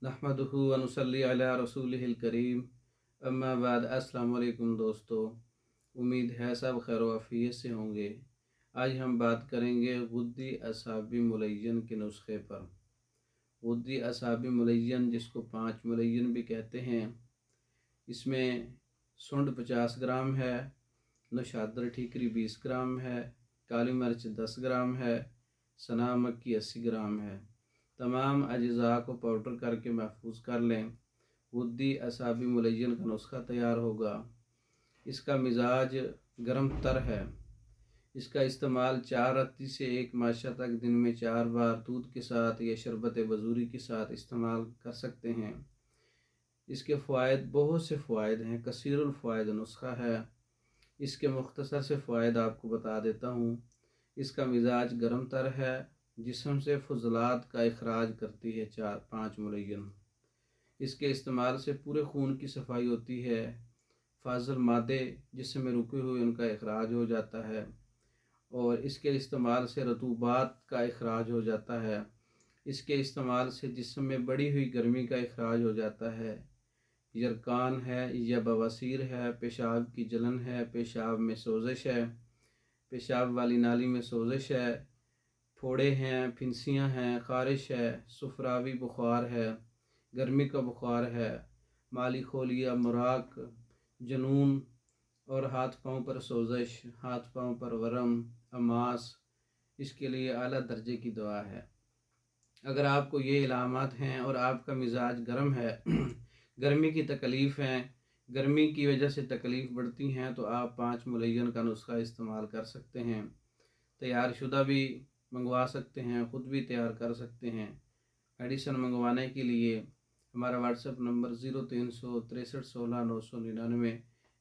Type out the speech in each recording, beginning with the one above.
नहमदुहु व नुसल्ली अला रसूलिहिल करीम, अम्मा बाद। अस्सलाम वालेकुम दोस्तों, उम्मीद है सब खैर वाफियत से होंगे। आज हम बात करेंगे गुद्दी असाबी मुलय्यन के नुस्खे पर। गुद्दी असाबी मुलय्यन, जिसको 5 मुलय्यन भी कहते हैं, इसमें सुंड 50 ग्राम है, नौशादर ठीकरी 20 ग्राम है, काली मिर्च 10 ग्राम है, सना मक्की 80 ग्राम है। तमाम अज्ज़ा को पाउडर करके महफूज कर लें। गुद्दी असाबी मुलय्यन का नुस्खा तैयार होगा। इसका मिजाज गर्म तर है। इसका इस्तेमाल 4 रत्ती से 1 माशा तक दिन में 4 बार दूध के साथ या शरबत बजूरी के साथ इस्तेमाल कर सकते हैं। इसके फ़वाइद, बहुत से फ़वाइद हैं, कसीरुल फ़वाइद नुस्खा है। इसके मुख्तसर से फ़वाइद आपको बता देता हूँ। इसका मिजाज गर्म तर है, जिस्म से फुजलात का इखराज करती है 4-5 मुलय्यन। इसके इस्तेमाल से पूरे खून की सफाई होती है। फाजल मादे जिस्म में रुके हुए उनका इखराज हो जाता है, और इसके इस्तेमाल से रतूबात का इखराज हो जाता है। इसके इस्तेमाल से जिस्म में बढ़ी हुई गर्मी का इखराज हो जाता है। यरकान है या बवासीर है, पेशाब की जलन है, पेशाब में सोजिश है, पेशाब वाली नाली में सोजिश है, फोड़े हैं, फिंसियाँ हैं, ख़ारिश है, सुफरावी बुखार है, गर्मी का बुखार है, माली खोलिया, मुराक, जुनून और हाथ पाँव पर सोजिश, हाथ पाँव पर वरम, अमास, इसके लिए आला दर्जे की दवा है। अगर आपको ये इलामात हैं और आपका मिजाज गर्म है गर्मी की तकलीफ़ हैं, गर्मी की वजह से तकलीफ़ बढ़ती हैं, तो आप 5 मुलय्यन का नुस्खा इस्तेमाल कर सकते हैं। तैयार शुदा भी मंगवा सकते हैं, ख़ुद भी तैयार कर सकते हैं। मेडिसन मंगवाने के लिए हमारा व्हाट्सएप नंबर 036316 999।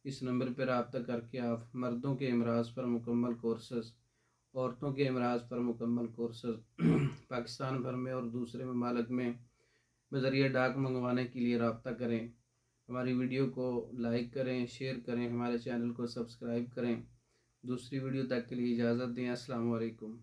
इस नंबर पर रब्ता करके आप मर्दों के अमराज पर मुकम्मल कोर्सेस, औरतों के अमराज पर मुकम्मल कोर्सेस पाकिस्तान भर में और दूसरे ममालिक में बज़रिया डाक मंगवाने के लिए रब्ता करें। हमारी वीडियो को लाइक करें, शेयर करें, हमारे चैनल को सब्सक्राइब करें। दूसरी वीडियो तक के लिए इजाज़त दें। अस्सलाम वालेकुम।